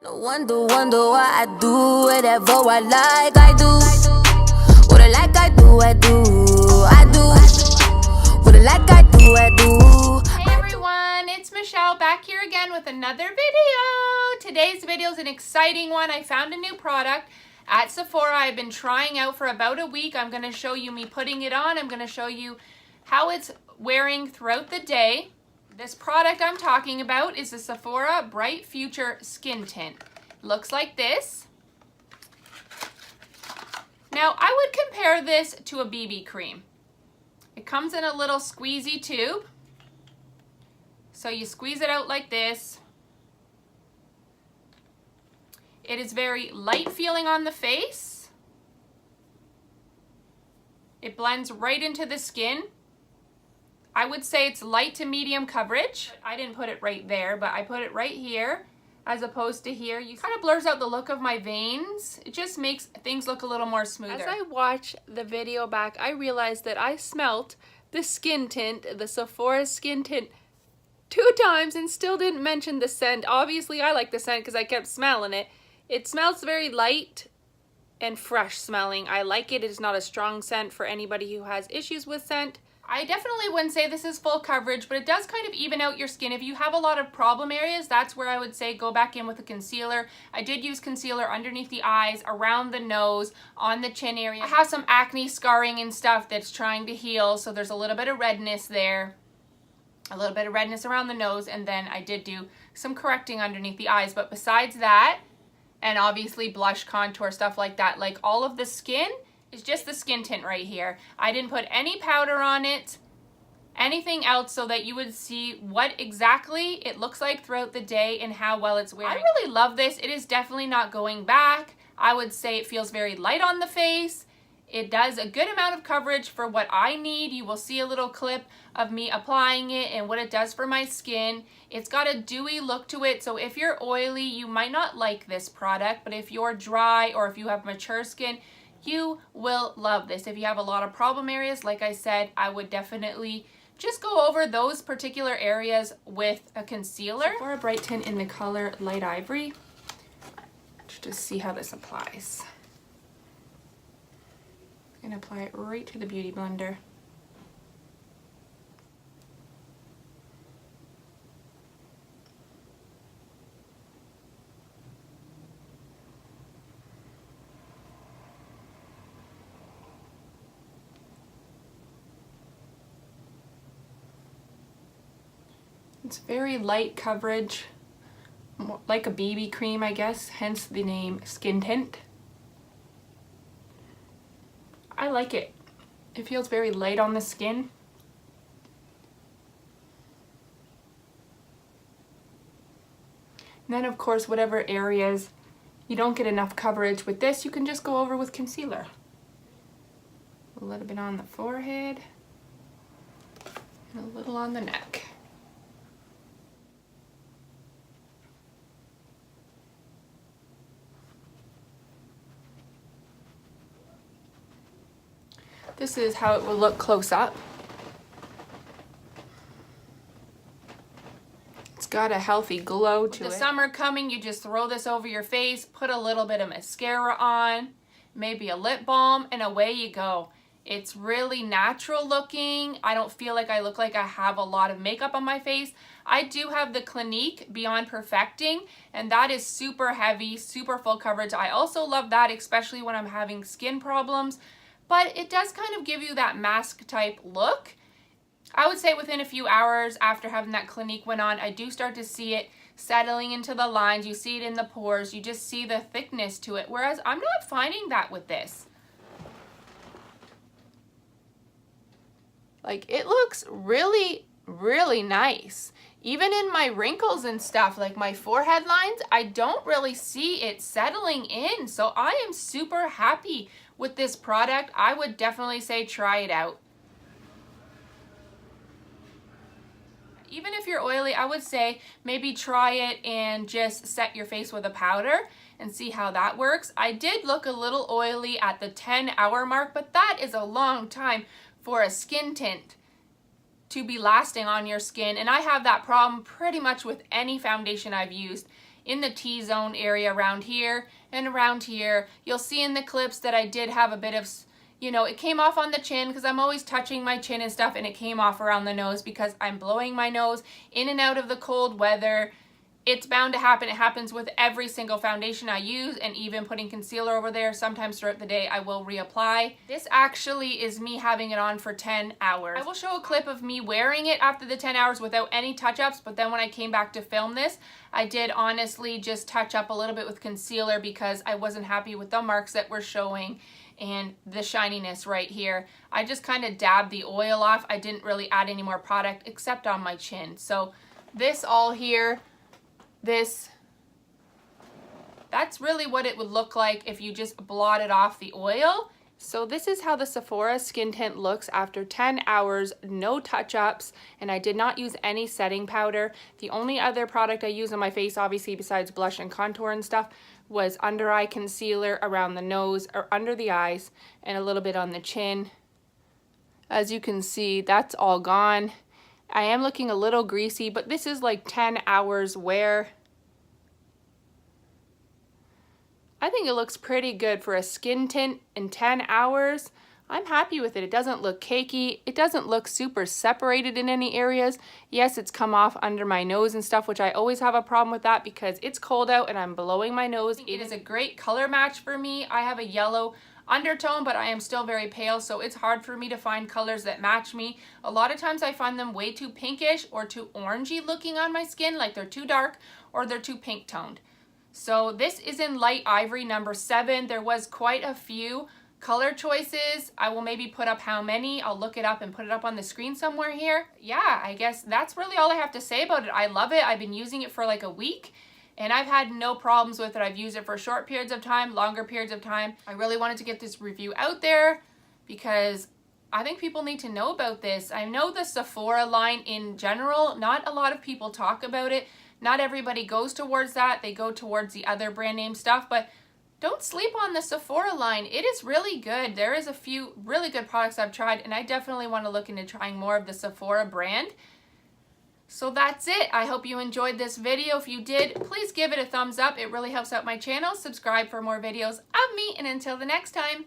No wonder why I do whatever I do. What I like, I do. What I like, I do. Hey everyone, it's Michelle back here again with another video. Today's video is an exciting one. I found a new product at Sephora. I've been trying out for about a week. I'm going to show you me putting it on. I'm going to show you how it's wearing throughout the day. This product I'm talking about is the Sephora Bright Future Skin Tint. Looks like this. Now, I would compare this to a BB cream. It comes in a little squeezy tube. So you squeeze it out like this. It is very light feeling on the face. It blends right into the skin. I would say it's light to medium coverage. I didn't put it right there, but I put it right here as opposed to here. You kind of blurs out the look of my veins. It just makes things look a little more smoother. As I watched the video back, I realized that I smelt the skin tint, the Sephora skin tint, 2 times and still didn't mention the scent. Obviously, I like the scent because I kept smelling it. It smells very light and fresh smelling. I like it. It is not a strong scent for anybody who has issues with scent. I definitely wouldn't say this is full coverage, but it does kind of even out your skin. If you have a lot of problem areas, that's where I would say go back in with a concealer. I did use concealer underneath the eyes, around the nose, on the chin area. I have some acne scarring and stuff that's trying to heal, so there's a little bit of redness there. A little bit of redness around the nose, and then I did do some correcting underneath the eyes. But besides that, and obviously blush, contour, stuff like that, like all of the skin, it's just the skin tint right here. I didn't put any powder on it, anything else, so that you would see what exactly it looks like throughout the day and how well it's wearing. I really love this. It is definitely not going back. I would say it feels very light on the face. It does a good amount of coverage for what I need. You will see a little clip of me applying it and what it does for my skin. It's got a dewy look to it, so if you're oily, you might not like this product, but if you're dry or if you have mature skin, you will love this. If you have a lot of problem areas, like I said, I would definitely just go over those particular areas with a concealer. Or a bright tint in the color Light Ivory. Just see how this applies. I'm going to apply it right to the Beauty Blender. It's very light coverage, like a BB cream, I guess, hence the name Skin Tint. I like it. It feels very light on the skin. And then, of course, whatever areas you don't get enough coverage with this, you can just go over with concealer. A little bit on the forehead and a little on the neck. This is how it will look close up. It's got a healthy glow to it. With the summer coming, you just throw this over your face, put a little bit of mascara on, maybe a lip balm, and away you go. It's really natural looking. I don't feel like I look like I have a lot of makeup on my face. I do have the Clinique Beyond Perfecting, and that is super heavy, super full coverage. I also love that, especially when I'm having skin problems. But it does kind of give you that mask type look. I would say within a few hours after having that Clinique one on, I do start to see it settling into the lines. You see it in the pores. You just see the thickness to it. Whereas I'm not finding that with this. Like, it looks really, really nice. Even in my wrinkles and stuff, like my forehead lines, I don't really see it settling in. So I am super happy with this product. I would definitely say try it out. Even if you're oily, I would say maybe try it and just set your face with a powder and see how that works. I did look a little oily at the 10-hour mark, but that is a long time for a skin tint to be lasting on your skin. And I have that problem pretty much with any foundation I've used. in the T-zone area around here and around here. You'll see in the clips that I did have a bit of, you know, it came off on the chin because I'm always touching my chin and stuff, and it came off around the nose because I'm blowing my nose in and out of the cold weather. It's bound to happen. It happens with every single foundation I use, and even putting concealer over there. Sometimes throughout the day I will reapply. This actually is me having it on for 10 hours. I will show a clip of me wearing it after the 10 hours without any touch-ups, but then when I came back to film this, I did honestly just touch up a little bit with concealer because I wasn't happy with the marks that were showing and the shininess right here. I just kind of dabbed the oil off. I didn't really add any more product except on my chin. So this all here, that's really what it would look like if you just blotted off the oil. So this is how the Sephora skin tint looks after 10 hours, no touch-ups, and I did not use any setting powder. The only other product I use on my face, obviously besides blush and contour and stuff, was under eye concealer around the nose or under the eyes and a little bit on the chin. As you can see, that's all gone. I am looking a little greasy, but this is like 10 hours wear. I think it looks pretty good for a skin tint in 10 hours. I'm happy with it. It doesn't look cakey. It doesn't look super separated in any areas. Yes, it's come off under my nose and stuff, which I always have a problem with that because it's cold out and I'm blowing my nose. It is a great color match for me. I have a yellow undertone, but I am still very pale, so it's hard for me to find colors that match me. A lot of times I find them way too pinkish or too orangey looking on my skin, like they're too dark or they're too pink toned. So this is in light ivory number 7. There was quite a few color choices. I will maybe put up how many. I'll look it up and put it up on the screen somewhere here. Yeah, I guess that's really all I have to say about it. I love it. I've been using it for like a week and I've had no problems with it. I've used it for short periods of time, longer periods of time. I really wanted to get this review out there because I think people need to know about this. I know the Sephora line in general, not a lot of people talk about it. Not everybody goes towards that. They go towards the other brand name stuff, but don't sleep on the Sephora line. It is really good. There is a few really good products I've tried, and I definitely want to look into trying more of the Sephora brand. So that's it. I hope you enjoyed this video. If you did, please give it a thumbs up. It really helps out my channel. Subscribe for more videos of me, and until the next time,